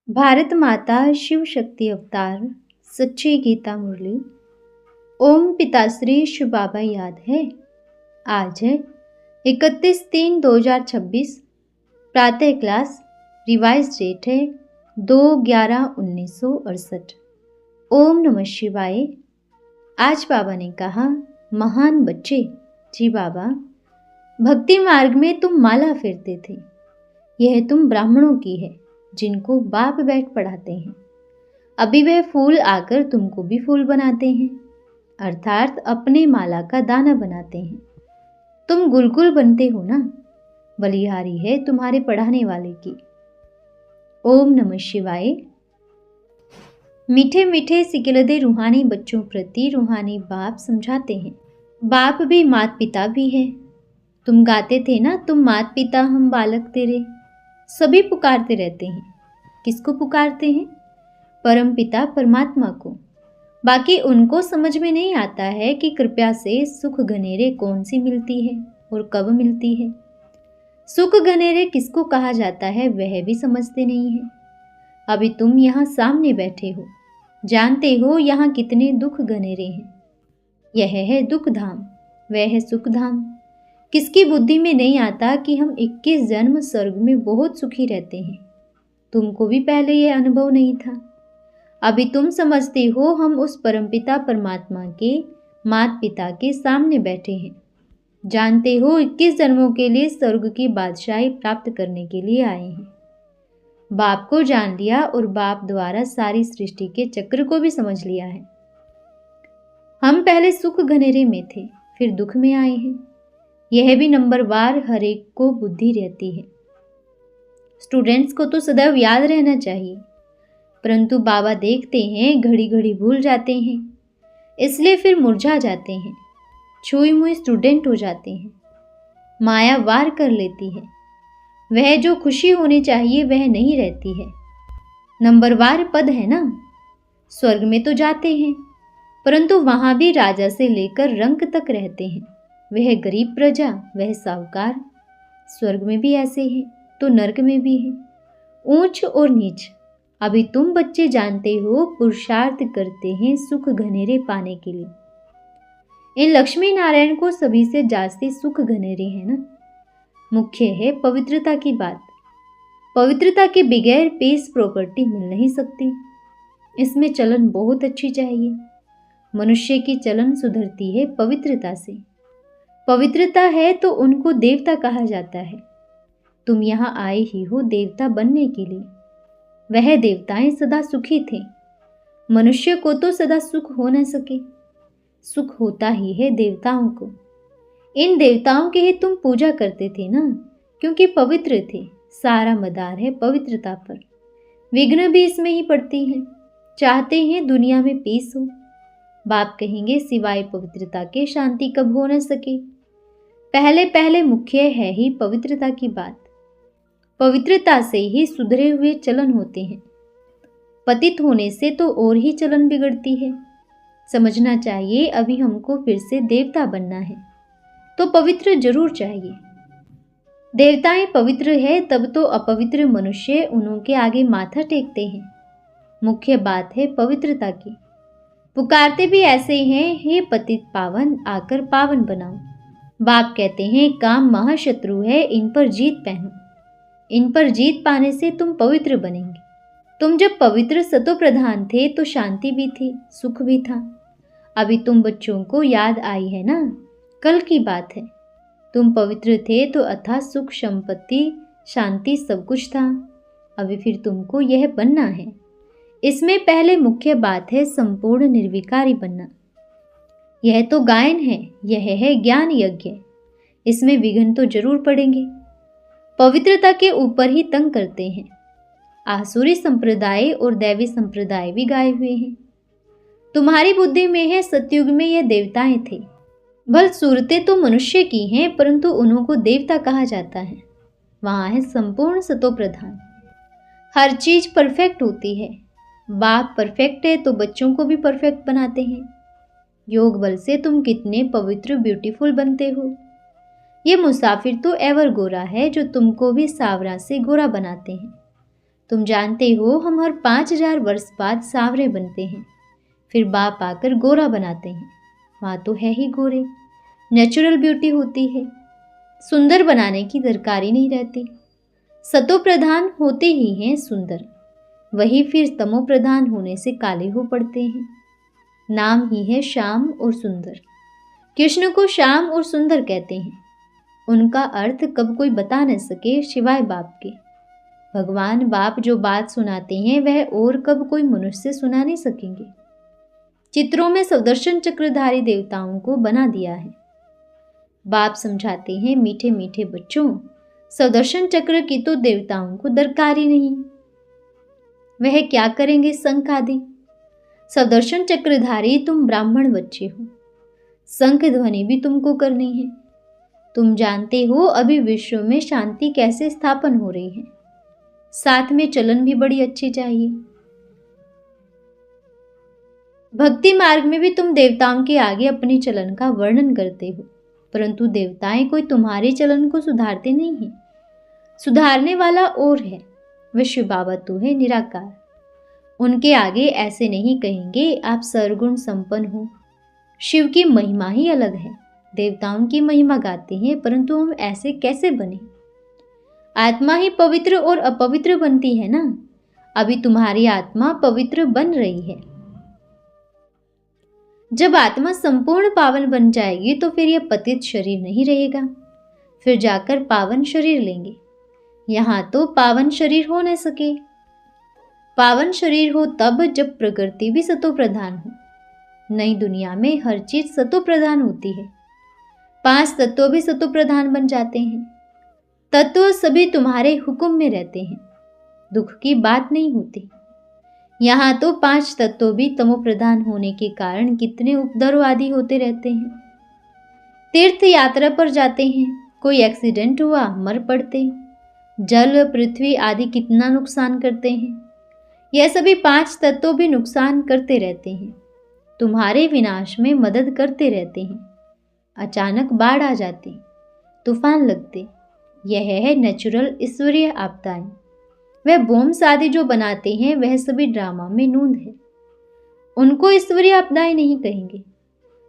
भारत माता शिव शक्ति अवतार सच्ची गीता मुरली। ओम पिताश्री शिव बाबा याद है। आज है 31/3/2026। प्रातः क्लास रिवाइज डेट है 2/11/1968। ओम नमः शिवाय। आज बाबा ने कहा, महान बच्चे, जी बाबा, भक्ति मार्ग में तुम माला फेरते थे। यह तुम ब्राह्मणों की है जिनको बाप बैठ पढ़ाते हैं। अभी वह फूल आकर तुमको भी फूल बनाते हैं, अर्थात अपने माला का दाना बनाते हैं। तुम गुलगुल बनते हो ना, बलिहारी है तुम्हारे पढ़ाने वाले की। ओम नमः शिवाय। मीठे मीठे सिकिलदे रूहानी बच्चों प्रति रूहानी बाप समझाते हैं। बाप भी मात पिता भी है। तुम गाते थे ना, तुम मात पिता हम बालक तेरे। सभी पुकारते रहते हैं। किसको पुकारते हैं? परम पिता परमात्मा को। बाकी उनको समझ में नहीं आता है कि कृपया से सुख घनेरे कौन सी मिलती है और कब मिलती है। सुख घनेरे किसको कहा जाता है वह भी समझते नहीं है। अभी तुम यहाँ सामने बैठे हो, जानते हो यहाँ कितने दुख घनेरे हैं। यह है दुख धाम, वह है सुख धाम। किसकी बुद्धि में नहीं आता कि हम 21 जन्म स्वर्ग में बहुत सुखी रहते हैं। तुमको भी पहले यह अनुभव नहीं था। अभी तुम समझते हो हम उस परमपिता परमात्मा के माता पिता के सामने बैठे हैं। जानते हो 21 जन्मों के लिए स्वर्ग की बादशाही प्राप्त करने के लिए आए हैं। बाप को जान लिया और बाप द्वारा सारी सृष्टि के चक्र को भी समझ लिया है। हम पहले सुख घनेरे में थे, फिर दुख में आए हैं। यह भी नंबरवार हर एक को बुद्धि रहती है। स्टूडेंट्स को तो सदैव याद रहना चाहिए, परंतु बाबा देखते हैं घड़ी घड़ी भूल जाते हैं, इसलिए फिर मुरझा जाते हैं, छुई मुई स्टूडेंट हो जाते हैं। माया वार कर लेती है। वह जो खुशी होनी चाहिए वह नहीं रहती है। नंबरवार पद है ना। स्वर्ग में तो जाते हैं, परंतु वहां भी राजा से लेकर रंक तक रहते हैं। वह गरीब प्रजा, वह साहूकार। स्वर्ग में भी ऐसे हैं तो नरक में भी है, ऊंच और नीच। अभी तुम बच्चे जानते हो पुरुषार्थ करते हैं सुख घनेरे पाने के लिए। इन लक्ष्मी नारायण को सभी से जास्ती सुख घनेरे हैं ना। मुख्य है पवित्रता की बात। पवित्रता के बगैर पीस प्रॉपर्टी मिल नहीं सकती। इसमें चलन बहुत अच्छी चाहिए। मनुष्य की चलन सुधरती है पवित्रता से। पवित्रता है तो उनको देवता कहा जाता है। तुम यहाँ आए ही हो देवता बनने के लिए। वह देवताएं सदा सुखी थे। मनुष्य को तो सदा सुख हो न सके। सुख होता ही है देवताओं को। इन देवताओं की ही तुम पूजा करते थे ना, क्योंकि पवित्र थे। सारा मदार है पवित्रता पर। विघ्न भी इसमें ही पड़ती है। चाहते हैं दुनिया में पीस हो। बाप कहेंगे सिवाय पवित्रता के शांति कब हो न सके। पहले पहले मुख्य है ही पवित्रता की बात। पवित्रता से ही सुधरे हुए चलन होते हैं। पतित होने से तो और ही चलन बिगड़ती है। समझना चाहिए अभी हमको फिर से देवता बनना है तो पवित्र जरूर चाहिए। देवताएं पवित्र है तब तो अपवित्र मनुष्य उनके आगे माथा टेकते हैं। मुख्य बात है पवित्रता की। पुकारते भी ऐसे हैं, हे पतित पावन आकर पावन बनाओ। बाप कहते हैं काम महाशत्रु है, इन पर जीत पहनो। इन पर जीत पाने से तुम पवित्र बनेंगे। तुम जब पवित्र सतो प्रधान थे तो शांति भी थी, सुख भी था। अभी तुम बच्चों को याद आई है ना, कल की बात है। तुम पवित्र थे तो अथाह सुख संपत्ति शांति सब कुछ था। अभी फिर तुमको यह बनना है। इसमें पहले मुख्य बात है संपूर्ण निर्विकारी बनना। यह तो गायन है, यह है ज्ञान यज्ञ। इसमें विघ्न तो जरूर पड़ेंगे। पवित्रता के ऊपर ही तंग करते हैं। आसुरी संप्रदाय और दैवी संप्रदाय भी गाए हुए हैं। तुम्हारी बुद्धि में है सतयुग में यह देवताएं थे। भल सूरतें तो मनुष्य की हैं, परंतु उन्हों को देवता कहा जाता है। वहां है संपूर्ण सतो प्रधान। हर चीज परफेक्ट होती है। बाप परफेक्ट है तो बच्चों को भी परफेक्ट बनाते हैं। योग बल से तुम कितने पवित्र ब्यूटीफुल बनते हो। ये मुसाफिर तो एवर गोरा है जो तुमको भी सावरा से गोरा बनाते हैं। तुम जानते हो हम हर 5,000 वर्ष बाद सांवरे बनते हैं, फिर बाप आकर गोरा बनाते हैं। वहाँ तो है ही गोरे, नेचुरल ब्यूटी होती है, सुंदर बनाने की दरकार ही नहीं रहती। सतो प्रधान होते ही हैं सुंदर, वही फिर तमो प्रधान होने से काले हो पड़ते हैं। नाम ही है श्याम और सुंदर। कृष्ण को श्याम और सुंदर कहते हैं। उनका अर्थ कब कोई बता न सके सिवाय बाप के। भगवान बाप जो बात सुनाते हैं वह और कब कोई मनुष्य सुना नहीं सकेंगे। चित्रों में सुदर्शन चक्रधारी देवताओं को बना दिया है। बाप समझाते हैं, मीठे मीठे बच्चों, सुदर्शन चक्र की तो देवताओं को दरकार ही नहीं। वह क्या करेंगे शंख आदि। सुदर्शन चक्रधारी तुम ब्राह्मण बच्चे हो, शंख ध्वनि भी तुमको करनी है। तुम जानते हो अभी विश्व में शांति कैसे स्थापन हो रही है, साथ में चलन भी बड़ी अच्छी चाहिए। भक्ति मार्ग में भी तुम देवताओं के आगे अपनी चलन का वर्णन करते हो, परंतु देवताएं कोई तुम्हारे चलन को सुधारते नहीं हैं। सुधारने वाला और है, विश्व बाबा तू है निराकार। उनके आगे ऐसे नहीं कहेंगे आप सर्वगुण संपन्न हो। शिव की महिमा ही अलग है, देवताओं की महिमा गाते हैं, परंतु हम ऐसे कैसे बने। आत्मा ही पवित्र और अपवित्र बनती है ना। अभी तुम्हारी आत्मा पवित्र बन रही है। जब आत्मा संपूर्ण पावन बन जाएगी तो फिर यह पतित शरीर नहीं रहेगा, फिर जाकर पावन शरीर लेंगे। यहाँ तो पावन शरीर हो न सके। पावन शरीर हो तब जब प्रकृति भी सतो प्रधान हो। नई दुनिया में हर चीज सतो प्रधान होती है। 5 तत्व भी सतो प्रधान बन जाते हैं। तत्व सभी तुम्हारे हुक्म में रहते हैं, दुख की बात नहीं होती। यहाँ तो 5 तत्व भी तमो प्रधान होने के कारण कितने उपद्रव आदि होते रहते हैं। तीर्थ यात्रा पर जाते हैं, कोई एक्सीडेंट हुआ मर पड़ते। जल पृथ्वी आदि कितना नुकसान करते हैं। यह सभी 5 तत्व भी नुकसान करते रहते हैं, तुम्हारे विनाश में मदद करते रहते हैं। अचानक बाढ़ आ जाती, तूफान लगते, यह है नेचुरल ईश्वरीय आपदाएं। वह बोम्स आदि जो बनाते हैं वह सभी ड्रामा में नूंद है। उनको ईश्वरीय आपदाएं नहीं कहेंगे,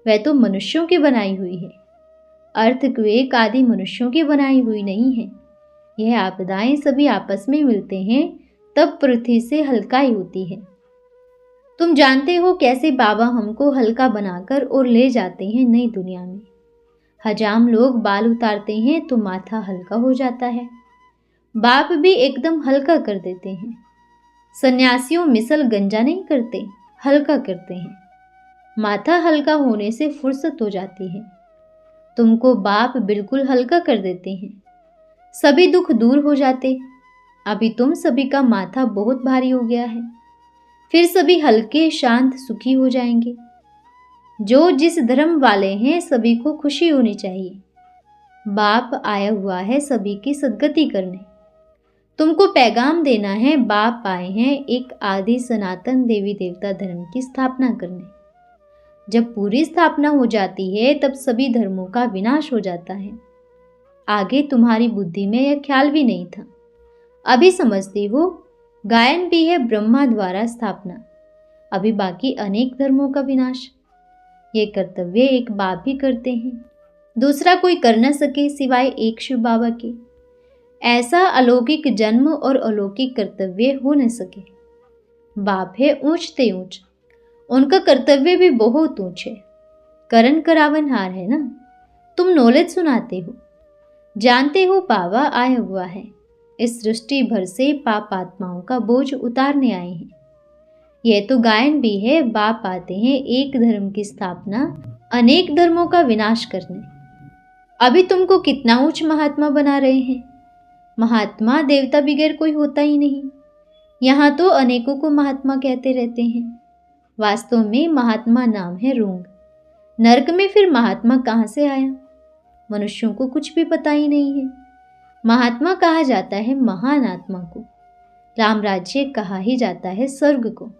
वह तो मनुष्यों की बनाई हुई है। अर्थक्वेक आदि मनुष्यों की बनाई हुई नहीं है। यह आपदाएं सभी आपस में मिलते हैं तब पृथ्वी से हल्काई होती है। तुम जानते हो कैसे बाबा हमको हल्का बनाकर और ले जाते हैं नई दुनिया में। हजाम लोग बाल उतारते हैं तो माथा हल्का हो जाता है। बाप भी एकदम हल्का कर देते हैं। सन्यासियों मिसल गंजा नहीं करते, हल्का करते हैं। माथा हल्का होने से फुर्सत हो जाती है। तुमको बाप बिल्कुल हल्का कर देते हैं, सभी दुख दूर हो जाते। अभी तुम सभी का माथा बहुत भारी हो गया है, फिर सभी हल्के शांत सुखी हो जाएंगे। जो जिस धर्म वाले हैं सभी को खुशी होनी चाहिए। बाप आया हुआ है सभी की सद्गति करने। तुमको पैगाम देना है, बाप आए हैं एक आदि सनातन देवी देवता धर्म की स्थापना करने। जब पूरी स्थापना हो जाती है तब सभी धर्मों का विनाश हो जाता है। आगे तुम्हारी बुद्धि में यह ख्याल भी नहीं था, अभी समझती हो। गायन भी है ब्रह्मा द्वारा स्थापना, अभी बाकी अनेक धर्मों का विनाश। ये कर्तव्य एक बाप ही करते हैं, दूसरा कोई कर न सके सिवाय एक शिव बाबा के। ऐसा अलौकिक जन्म और अलौकिक कर्तव्य हो न सके। बाप है ऊंचते ऊंच, उनका कर्तव्य भी बहुत ऊंच है। करण करावनहार है ना। तुम नॉलेज सुनाते हो, जानते हो बाबा आया हुआ है, इस सृष्टि भर से पाप आत्माओं का बोझ उतारने आए हैं। यह तो गायन भी है, बाप आते हैं एक धर्म की स्थापना, अनेक धर्मों का विनाश करने। अभी तुमको कितना ऊंच महात्मा बना रहे हैं। महात्मा देवता बगैर कोई होता ही नहीं। यहाँ तो अनेकों को महात्मा कहते रहते हैं, वास्तव में महात्मा नाम है रोंग। नरक में फिर महात्मा कहाँ से आया, मनुष्यों को कुछ भी पता ही नहीं है। महात्मा कहा जाता है महान आत्मा को, राम राज्य कहा ही जाता है स्वर्ग को।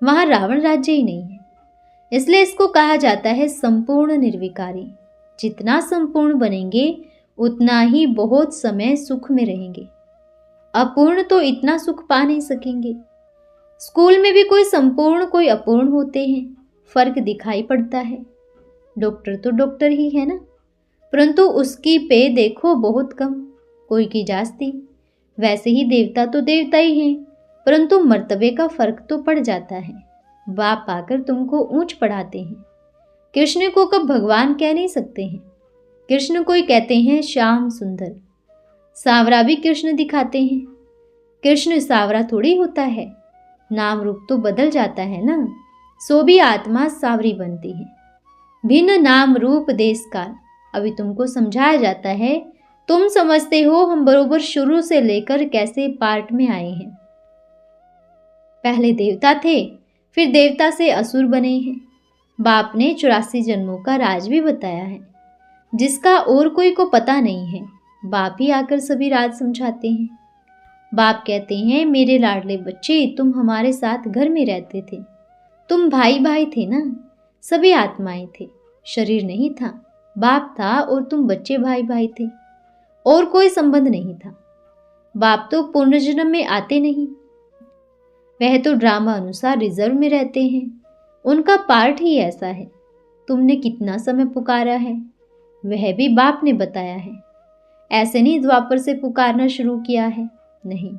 वहां रावण राज्य ही नहीं है, इसलिए इसको कहा जाता है संपूर्ण निर्विकारी। जितना संपूर्ण बनेंगे उतना ही बहुत समय सुख में रहेंगे। अपूर्ण तो इतना सुख पा नहीं सकेंगे। स्कूल में भी कोई संपूर्ण कोई अपूर्ण होते हैं, फर्क दिखाई पड़ता है। डॉक्टर तो डॉक्टर ही है ना, परंतु उसकी पे देखो बहुत कम, कोई की जास्ती। वैसे ही देवता तो देवता ही हैं, परंतु मर्तबे का फर्क तो पड़ जाता है। बाप आकर तुमको ऊंच पढ़ाते हैं। कृष्ण को कब भगवान कह नहीं सकते हैं। कृष्ण कोई कहते हैं श्याम सुंदर, सांवरा भी कृष्ण दिखाते हैं। कृष्ण सांवरा थोड़ी होता है, नाम रूप तो बदल जाता है ना, सो भी आत्मा सांवरी बनती है। भिन्न नाम रूप देश काल अभी तुमको समझाया जाता है। तुम समझते हो हम बरोबर शुरू से लेकर कैसे पार्ट में आए हैं। पहले देवता थे, फिर देवता से असुर बने हैं। बाप ने 84 जन्मों का राज भी बताया है, जिसका और कोई को पता नहीं है। बाप ही आकर सभी राज समझाते हैं। बाप कहते हैं मेरे लाडले बच्चे, तुम हमारे साथ घर में रहते थे, तुम भाई भाई थे ना, सभी आत्माएं थे, शरीर नहीं था। बाप था और तुम बच्चे भाई भाई थे, और कोई संबंध नहीं था। बाप तो पुनर्जन्म में आते नहीं, वह तो ड्रामा अनुसार रिजर्व में रहते हैं। उनका पार्ट ही ऐसा है। तुमने कितना समय पुकारा है वह भी बाप ने बताया है। ऐसे नहीं द्वापर से पुकारना शुरू किया है, नहीं,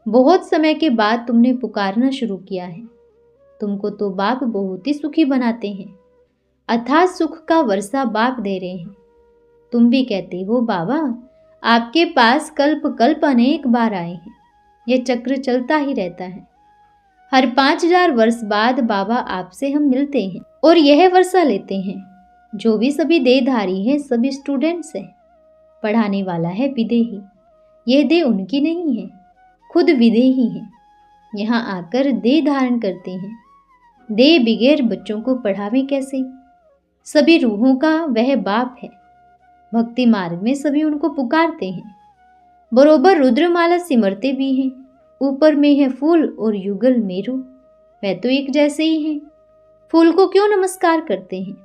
बहुत समय के बाद तुमने पुकारना शुरू किया है। तुमको तो बाप बहुत ही सुखी बनाते हैं, अथाह सुख का वर्षा बाप दे रहे हैं। तुम भी कहते हो बाबा आपके पास कल्प कल्प अनेक बार आए हैं, यह चक्र चलता ही रहता है। हर 5000 वर्ष बाद बाबा आपसे हम मिलते हैं और यह वर्षा लेते हैं। जो भी सभी देहधारी हैं सभी स्टूडेंट्स हैं। पढ़ाने वाला है विदेही, यह देह उनकी नहीं है, खुद विदेही है। यहाँ आकर देह धारण करते हैं। देह बिगैर बच्चों को पढ़ावे कैसे। सभी रूहों का वह बाप है। भक्ति मार्ग में सभी उनको पुकारते हैं। बरोबर रुद्रमाला सिमरते भी हैं। ऊपर में है फूल और युगल मेरू, वह तो एक जैसे ही हैं। फूल को क्यों नमस्कार करते हैं,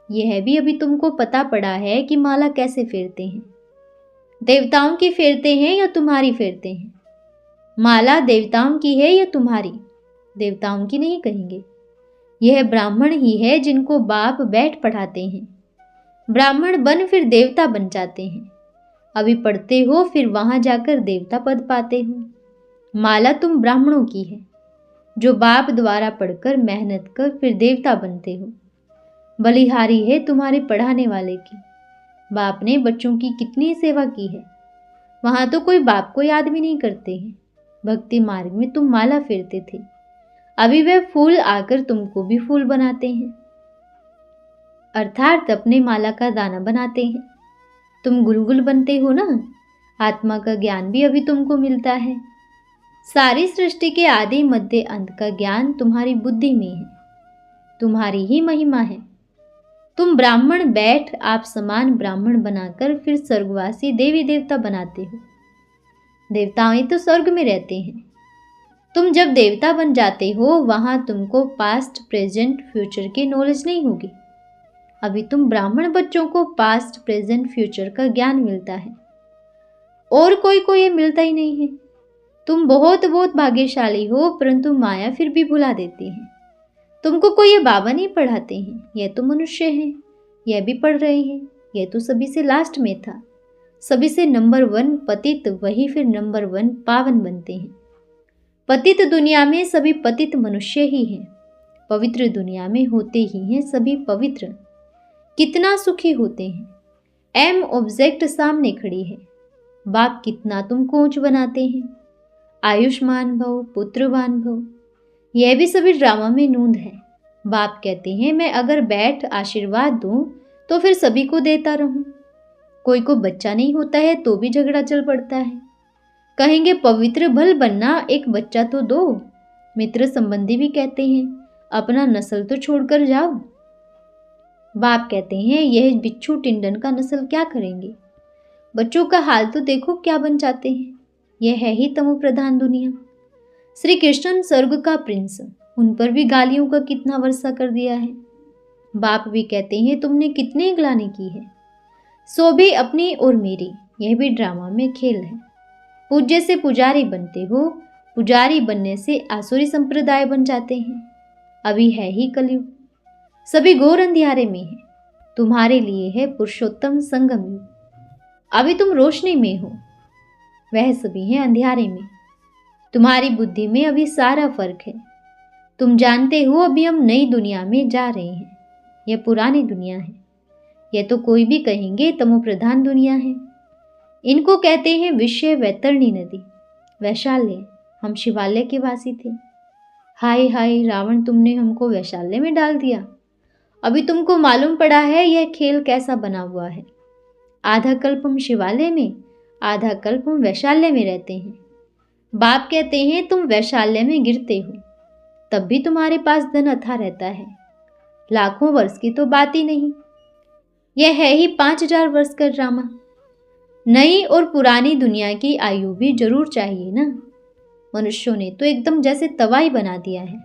यह भी अभी तुमको पता पड़ा है कि माला कैसे फेरते हैं। देवताओं की फेरते हैं या तुम्हारी फेरते हैं। माला देवताओं की है या तुम्हारी, देवताओं की नहीं कहेंगे। यह ब्राह्मण ही है जिनको बाप बैठ पढ़ाते हैं। ब्राह्मण बन फिर देवता बन जाते हैं। अभी पढ़ते हो फिर वहां जाकर देवता पद पाते हो। माला तुम ब्राह्मणों की है, जो बाप द्वारा पढ़कर मेहनत कर फिर देवता बनते हो। बलिहारी है तुम्हारे पढ़ाने वाले की। बाप ने बच्चों की कितनी सेवा की है, वहां तो कोई बाप को याद भी नहीं करते हैं। भक्ति मार्ग में तुम माला फेरते थे, अभी वह फूल आकर तुमको भी फूल बनाते हैं, अर्थात अपने माला का दाना बनाते हैं। तुम गुलगुल बनते हो ना, आत्मा का ज्ञान भी अभी तुमको मिलता है। सारी सृष्टि के आदि मध्य अंत का ज्ञान तुम्हारी बुद्धि में है, तुम्हारी ही महिमा है। तुम ब्राह्मण बैठ आप समान ब्राह्मण बनाकर फिर स्वर्गवासी देवी देवता बनाते हो। देवताएं तो स्वर्ग में रहते हैं। तुम जब देवता बन जाते हो वहां तुमको पास्ट प्रेजेंट फ्यूचर की नॉलेज नहीं होगी। अभी तुम ब्राह्मण बच्चों को पास्ट प्रेजेंट फ्यूचर का ज्ञान मिलता है, और कोई को ये मिलता ही नहीं है। तुम बहुत भाग्यशाली हो, परंतु माया फिर भी भुला देती है। तुमको कोई ये बाबा नहीं पढ़ाते हैं, यह तो मनुष्य हैं, यह भी पढ़ रहे हैं। यह तो सभी से लास्ट में था, सभी से नंबर 1 पतित, वही फिर नंबर 1 पावन बनते हैं। पतित दुनिया में सभी पतित मनुष्य ही हैं, पवित्र दुनिया में होते ही हैं सभी पवित्र। कितना सुखी होते हैं। एम ऑब्जेक्ट सामने खड़ी है। बाप कितना तुमको ऊंच बनाते हैं। आयुष्मान भव, पुत्रवान भव, यह भी सभी ड्रामा में नूंद है। बाप कहते हैं मैं अगर बैठ आशीर्वाद दूं तो फिर सभी को देता रहूं। कोई को बच्चा नहीं होता है तो भी झगड़ा चल पड़ता है। कहेंगे पवित्र भल बनना, एक बच्चा तो दो। मित्र संबंधी भी कहते हैं अपना नस्ल तो छोड़कर जाओ। बाप कहते हैं यह बिच्छू टिंडन का नस्ल क्या करेंगे। बच्चों का हाल तो देखो क्या बन जाते हैं। यह है ही तमो प्रधान दुनिया। श्री कृष्ण स्वर्ग का प्रिंस, उन पर भी गालियों का कितना वर्षा कर दिया है। बाप भी कहते हैं तुमने कितनी ग्लानि की है। सो भी अपनी और मेरी, यह भी ड्रामा में खेल है। पूज्य से पुजारी बनते हो, पुजारी बनने से आसुरी संप्रदाय बन जाते हैं। अभी है ही कलयुग, सभी घोर अंधियारे में है। तुम्हारे लिए है पुरुषोत्तम संगम युग। अभी तुम रोशनी में हो, वह सभी हैं अंधियारे में। तुम्हारी बुद्धि में अभी सारा फर्क है। तुम जानते हो अभी हम नई दुनिया में जा रहे हैं। यह पुरानी दुनिया है, यह तो कोई भी कहेंगे तमो प्रधान दुनिया है। इनको कहते हैं विषय वैतरणी नदी, वैशाल्य। हम शिवालय के वासी थे। हाय हाय रावण, तुमने हमको वैशाल्य में डाल दिया। अभी तुमको मालूम पड़ा है यह खेल कैसा बना हुआ है। आधा कल्प हम शिवालय में, आधा कल्प हम वैशाल्य में रहते हैं। बाप कहते हैं तुम वैशाल्य में गिरते हो, तब भी तुम्हारे पास धन अथा रहता है। लाखों वर्ष की तो बात ही नहीं, यह है ही 5000 वर्ष का ड्रामा। नई और पुरानी दुनिया की आयु भी जरूर चाहिए ना। मनुष्यों ने तो एकदम जैसे तवाई बना दिया है।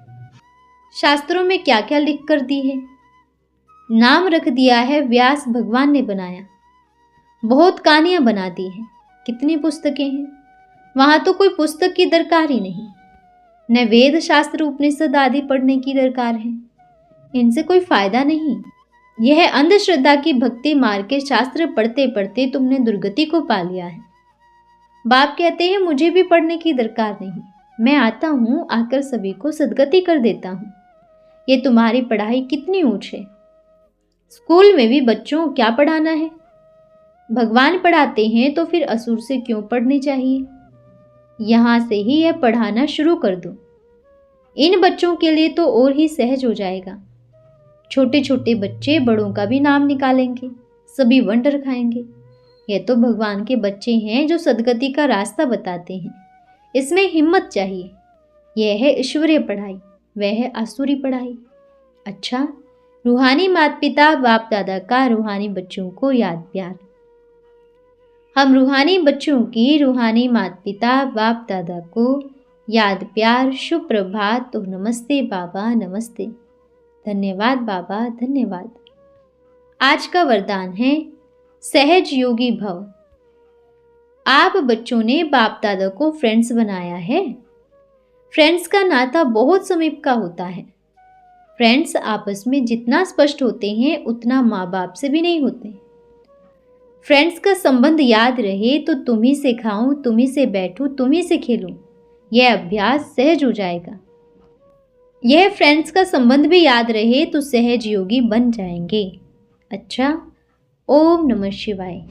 शास्त्रों में क्या क्या लिख कर दी है। नाम रख दिया है व्यास भगवान ने बनाया। बहुत कहानियां बना दी हैं। कितनी पुस्तकें हैं, वहां तो कोई पुस्तक की दरकार ही नहीं। न वेद शास्त्र उपनिषद आदि पढ़ने की दरकार है, इनसे कोई फायदा नहीं। यह अंधश्रद्धा की भक्ति मार के शास्त्र पढ़ते पढ़ते तुमने दुर्गति को पा लिया है। बाप कहते हैं मुझे भी पढ़ने की दरकार नहीं, मैं आता हूँ, आकर सभी को सद्गति कर देता हूँ। ये तुम्हारी पढ़ाई कितनी ऊंच है। स्कूल में भी बच्चों क्या पढ़ाना है। भगवान पढ़ाते हैं तो फिर असुर से क्यों पढ़नी चाहिए। यहां से ही यह पढ़ाना शुरू कर दो। इन बच्चों के लिए तो और ही सहज हो जाएगा। छोटे छोटे बच्चे बड़ों का भी नाम निकालेंगे, सभी वंडर खाएंगे। यह तो भगवान के बच्चे हैं जो सदगति का रास्ता बताते हैं। इसमें हिम्मत चाहिए। यह है ईश्वरीय पढ़ाई, वह है आसुरी पढ़ाई। अच्छा, रूहानी माता पिता बाप दादा का रूहानी बच्चों को याद प्यार। हम रूहानी बच्चों की रूहानी माता पिता बाप दादा को याद प्यार। शुभ प्रभात और नमस्ते बाबा, नमस्ते। धन्यवाद बाबा, धन्यवाद। आज का वरदान है सहज योगी भव। आप बच्चों ने बाप दादा को फ्रेंड्स बनाया है। फ्रेंड्स का नाता बहुत समीप का होता है। फ्रेंड्स आपस में जितना स्पष्ट होते हैं उतना माँ बाप से भी नहीं होते। फ्रेंड्स का संबंध याद रहे तो तुम ही से खाऊं, तुम ही से बैठूं, तुम ही से खेलूं, यह अभ्यास सहज हो जाएगा। यह फ्रेंड्स का संबंध भी याद रहे तो सहज योगी बन जाएंगे। अच्छा, ओम नमः शिवाय।